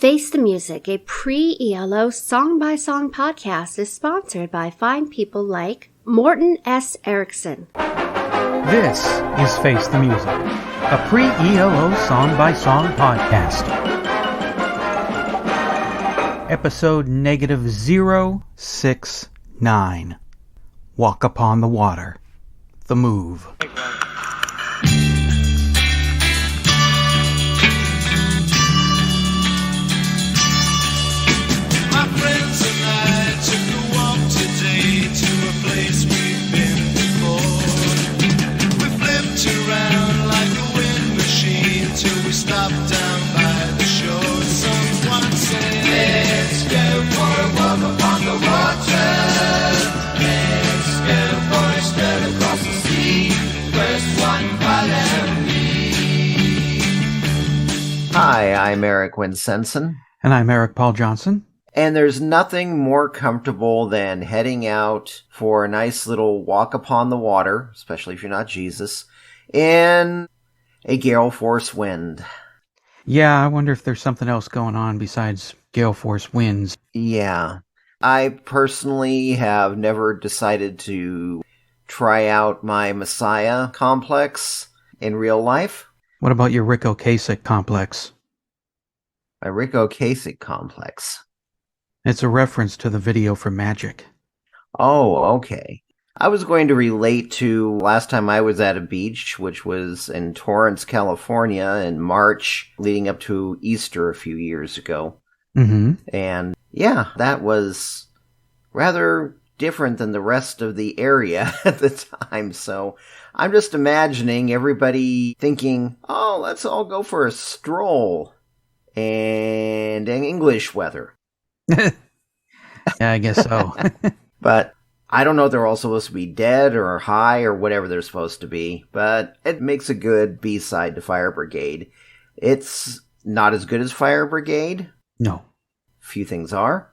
Face the Music, a pre-ELO song-by-song podcast, is sponsored by fine people like Morten S. Erickson. This is Face the Music, a pre-ELO song-by-song podcast. Episode -069. Walk Upon the Water. The Move. Hi, I'm Eric Winsenson. And I'm Eric Paul Johnson. And there's nothing more comfortable than heading out for a nice little walk upon the water, especially if you're not Jesus, in a gale force wind. Yeah, I wonder if there's something else going on besides gale force winds. Yeah. I personally have never decided to try out my Messiah complex in real life. What about your Rick Ocasek complex? My Rick Ocasek complex. It's a reference to the video for Magic. Oh, okay. I was going to relate to last time I was at a beach, which was in Torrance, California in March, leading up to Easter a few years ago. Mm-hmm. And yeah, that was rather different than the rest of the area at the time. So I'm just imagining everybody thinking, oh, let's all go for a stroll and in English weather. Yeah, I guess so. But I don't know if they're all supposed to be dead or high or whatever they're supposed to be, but it makes a good B-side to Fire Brigade. It's not as good as Fire Brigade. No. Few things are.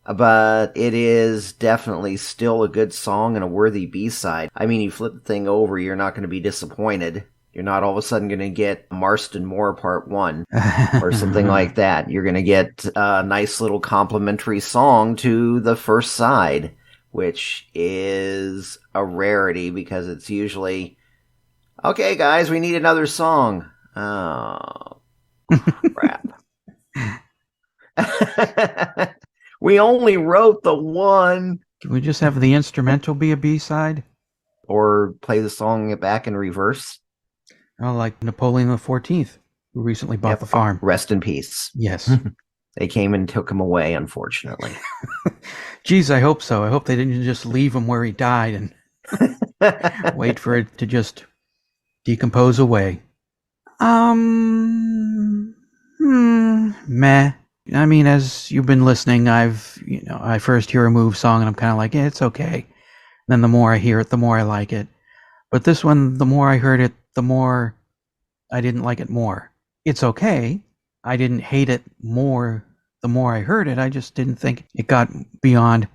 But it is definitely still a good song and a worthy B-side. I mean, you flip the thing over, you're not going to be disappointed. You're not all of a sudden going to get Marston Moore Part 1 or something like that. You're going to get a nice little complimentary song to the first side, which is a rarity because it's usually, okay, guys, we need another song. Oh, crap. We only wrote the one. Can we just have the instrumental be a B-side? Or play the song back in reverse? Oh, like Napoleon XIV, who recently bought the farm. Rest in peace. Yes. They came and took him away, unfortunately. Geez, I hope so. I hope they didn't just leave him where he died and wait for it to just decompose away. Meh. I mean, as you've been listening, I first hear a Move song and I'm kind of like, it's okay. And then the more I hear it, the more I like it. But this one, the more I heard it, the more I didn't like it more. It's okay. I didn't hate it more the more I heard it. I just didn't think it got beyond,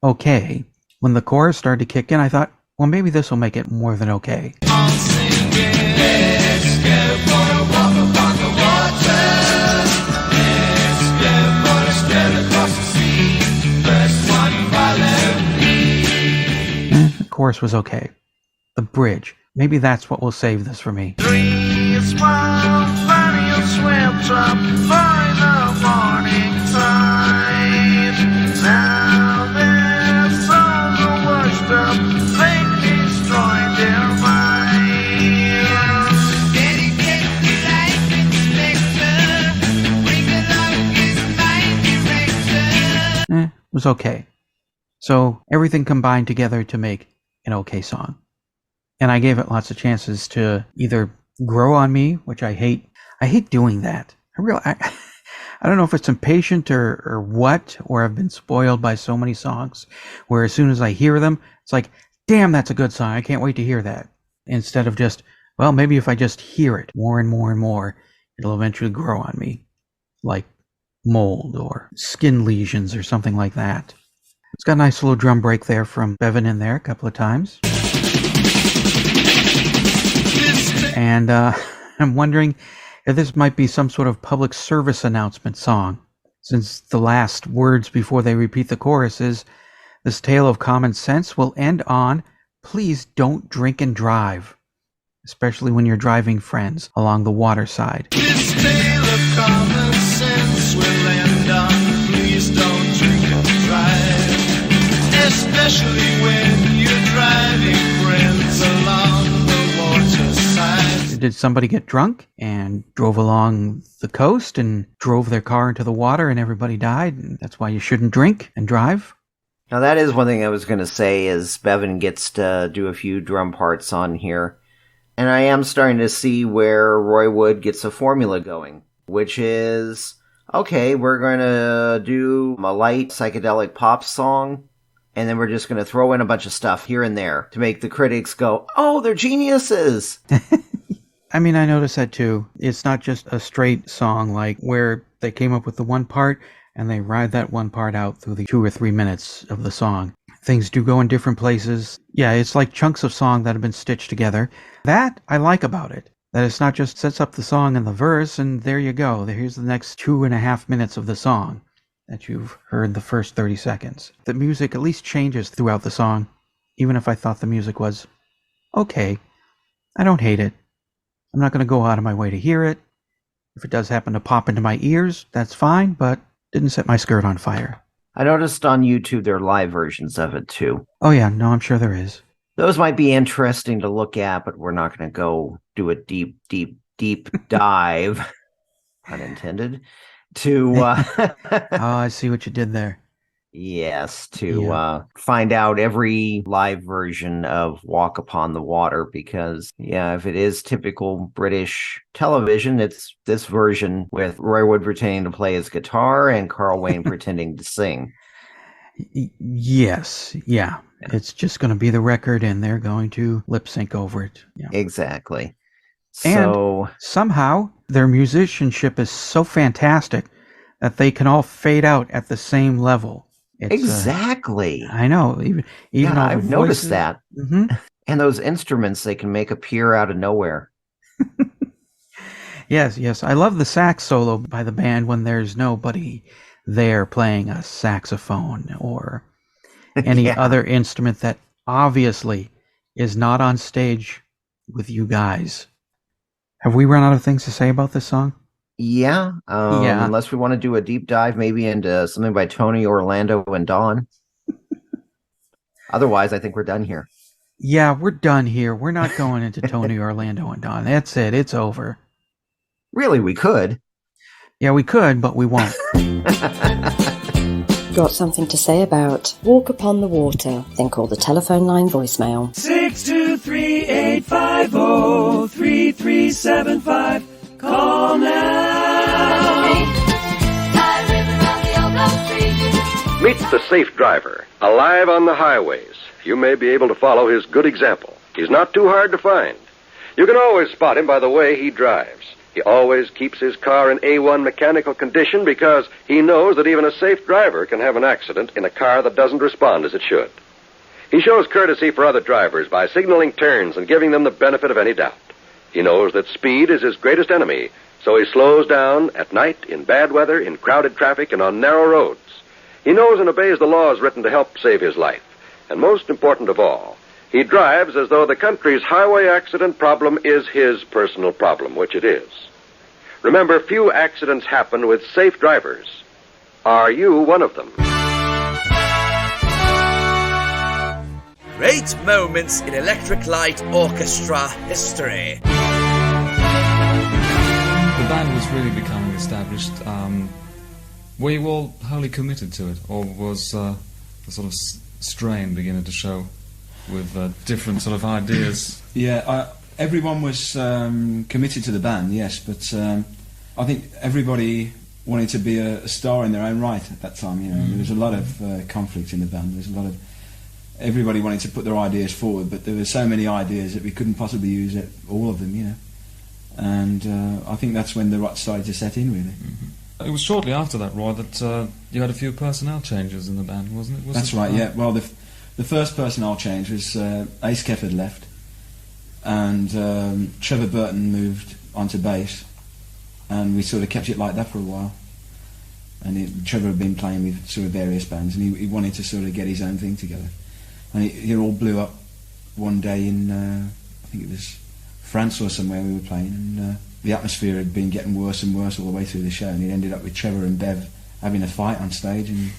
okay. When the chorus started to kick in, I thought, well, maybe this will make it more than okay. I'll sing it. Let's go for a walk upon the water. Let's go for a stroll across the sea. First one follow me. The chorus was okay. The bridge. Maybe that's what will save this for me. 3 small funny swept up by the morning tide. Now their souls are washed up, they destroyed their minds. Dedicate to life inspector, bring the love is my director. It was okay. So everything combined together to make an okay song. And I gave it lots of chances to either grow on me, which I hate. I hate doing that. I don't know if it's impatient or what, or I've been spoiled by so many songs where as soon as I hear them, it's like, damn, that's a good song. I can't wait to hear that. Instead of just, well, maybe if I just hear it more and more and more, it'll eventually grow on me. Like mold or skin lesions or something like that. It's got a nice little drum break there from Bevan in there a couple of times. And I'm wondering This might be some sort of public service announcement song, since the last words before they repeat the chorus is, "This tale of common sense will end on, please don't drink and drive," especially when you're driving friends along the waterside. This tale of common sense will end on, please don't drink and drive, especially when you're driving friends along the waterside. Did somebody get drunk and drove along the coast and drove their car into the water and everybody died, and that's why you shouldn't drink and drive? Now that is one thing I was going to say is Bevan gets to do a few drum parts on here. And I am starting to see where Roy Wood gets a formula going, which is, okay, we're going to do a light psychedelic pop song, and then we're just going to throw in a bunch of stuff here and there to make the critics go, oh, they're geniuses! I mean, I noticed that too. It's not just a straight song like where they came up with the one part and they ride that one part out through the 2 or 3 minutes of the song. Things do go in different places. Yeah, it's like chunks of song that have been stitched together. That I like about it. That it's not just sets up the song and the verse and there you go. Here's the next 2.5 minutes of the song that you've heard the first 30 seconds. The music at least changes throughout the song, even if I thought the music was okay. I don't hate it. I'm not going to go out of my way to hear it. If it does happen to pop into my ears, that's fine, but didn't set my skirt on fire. I noticed on YouTube there are live versions of it too. Oh yeah, no, I'm sure there is. Those might be interesting to look at, but we're not going to go do a deep dive, pun intended, to... Oh, I see what you did there. Yes, to find out every live version of Walk Upon the Water, because, yeah, if it is typical British television, it's this version with Roy Wood pretending to play his guitar and Carl Wayne pretending to sing. Yes, yeah. It's just going to be the record, and they're going to lip sync over it. Yeah. Exactly. And somehow, their musicianship is so fantastic that they can all fade out at the same level. Exactly. I know. Even all I've the noticed voices. that. Mm-hmm. And those instruments they can make appear out of nowhere. Yes. I love the sax solo by the band when there's nobody there playing a saxophone or any other instrument that obviously is not on stage with you guys. Have we run out of things to say about this song? Yeah. Unless we want to do a deep dive maybe into something by Tony, Orlando, and Dawn. Otherwise, I think we're done here. Yeah, we're done here. We're not going into Tony, Orlando, and Dawn. That's it. It's over. Really, we could. Yeah, we could, but we won't. Got something to say about Walk Upon the Water? Then call the telephone line voicemail. 623-850-3375. Call now. Meet the safe driver, alive on the highways. You may be able to follow his good example. He's not too hard to find. You can always spot him by the way he drives. He always keeps his car in A1 mechanical condition because he knows that even a safe driver can have an accident in a car that doesn't respond as it should. He shows courtesy for other drivers by signaling turns and giving them the benefit of any doubt. He knows that speed is his greatest enemy, so he slows down at night, in bad weather, in crowded traffic, and on narrow roads. He knows and obeys the laws written to help save his life. And most important of all, he drives as though the country's highway accident problem is his personal problem, which it is. Remember, few accidents happen with safe drivers. Are you one of them? Great moments in Electric Light Orchestra history. The band was really becoming established. Were you all wholly committed to it, or was a sort of strain beginning to show with different sort of ideas? Yeah, everyone was committed to the band, yes, but I think everybody wanted to be a star in their own right at that time. You know, there was a lot of conflict in the band. There was a lot of everybody wanted to put their ideas forward, but there were so many ideas that we couldn't possibly use all of them. You know, and I think that's when the rot started to set in, really. Mm-hmm. It was shortly after that, Roy, that you had a few personnel changes in the band, wasn't it? That's right. Yeah. Well, the first personnel change was Ace Kefford left, and Trevor Burton moved onto bass, and we sort of kept it like that for a while. And Trevor had been playing with sort of various bands, and he wanted to sort of get his own thing together. And it all blew up one day in, I think it was France or somewhere we were playing, and the atmosphere had been getting worse and worse all the way through the show, and it ended up with Trevor and Bev having a fight on stage, and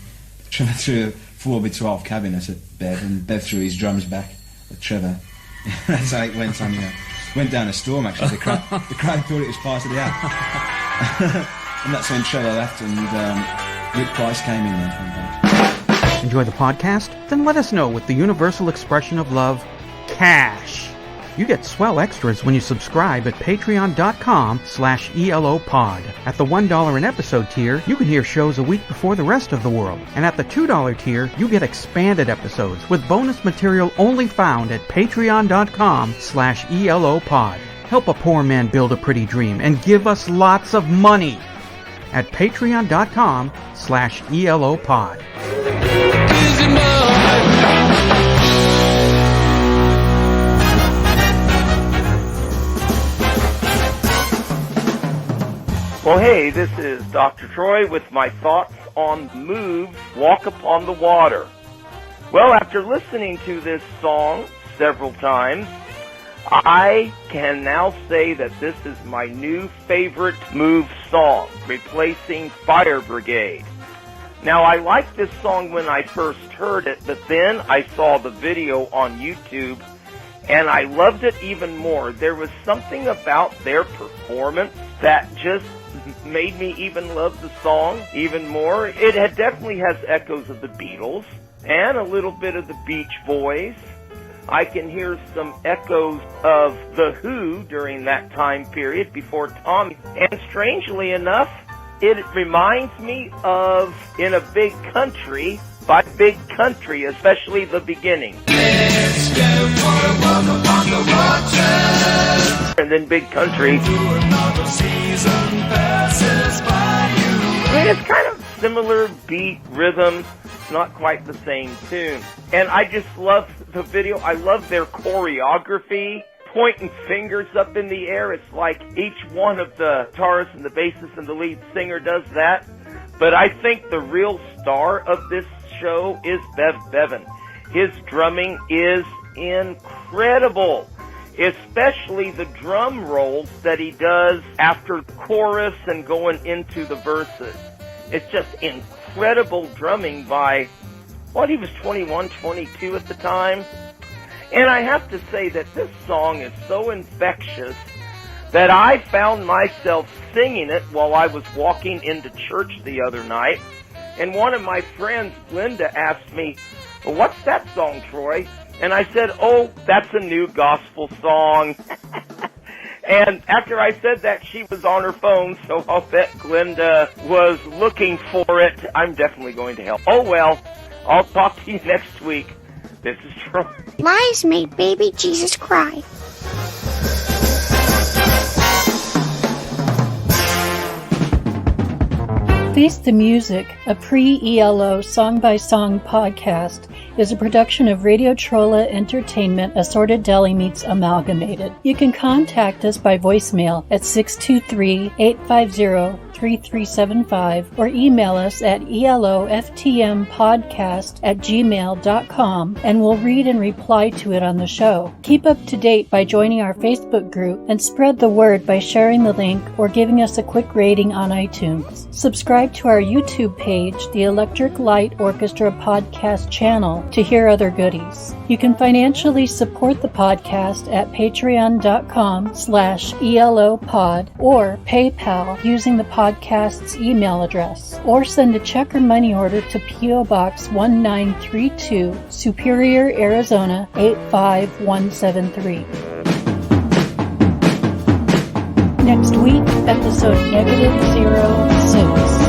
Trevor threw a 4x12 cabinet at Bev, and Bev threw his drums back at Trevor. That's how it went on, went down a storm actually. The crowd thought it was part of the act. And that's when Trevor left, and Rick Price came in then. Enjoy the podcast? Then let us know with the universal expression of love, cash. You get swell extras when you subscribe at patreon.com/ELOpod. At the $1 an episode tier, you can hear shows a week before the rest of the world. And at the $2 tier, you get expanded episodes with bonus material only found at patreon.com/ELOpod. Help a poor man build a pretty dream and give us lots of money at patreon.com/ELOpod. Well, hey, this is Dr. Troy with my thoughts on Move's Walk Upon the Water. Well, after listening to this song several times, I can now say that this is my new favorite Move song, replacing Fire Brigade. Now, I liked this song when I first heard it, but then I saw the video on YouTube, and I loved it even more. There was something about their performance that just made me even love the song even more. It definitely has echoes of the Beatles and a little bit of the Beach Boys. I can hear some echoes of The Who during that time period before Tommy. And strangely enough, it reminds me of In a Big Country by Big Country, especially the beginning. Let's go for a walk upon the water. And then Big Country. Another season passes by you. I mean, it's kind of similar beat, rhythm, not quite the same tune. And I just love the video. I love their choreography, pointing fingers up in the air. It's like each one of the guitarists and the bassist and the lead singer does that. But I think the real star of this show is Bev Bevan. His drumming is incredible, especially the drum rolls that he does after the chorus and going into the verses. It's just incredible drumming by, he was 21, 22 at the time. And I have to say that this song is so infectious that I found myself singing it while I was walking into church the other night. And one of my friends, Linda, asked me, well, what's that song, Troy? And I said, that's a new gospel song. And after I said that, she was on her phone, so I'll bet Glenda was looking for it. I'm definitely going to help. Oh, well, I'll talk to you next week. This is Troy. Lies made baby Jesus cry. Face the Music, a pre-ELO song-by-song podcast, is a production of Radio Trolla Entertainment, Assorted Deli Meats Amalgamated. You can contact us by voicemail at 623-850-3375 or email us at eloftmpodcast@gmail.com, and we'll read and reply to it on the show. Keep up to date by joining our Facebook group and spread the word by sharing the link or giving us a quick rating on iTunes. Subscribe to our YouTube page, the Electric Light Orchestra Podcast channel, to hear other goodies. You can financially support the podcast at patreon.com/ELOpod or PayPal using the podcast's email address, or send a check or money order to P.O. Box 1932, Superior, Arizona 85173. Next week, episode -06.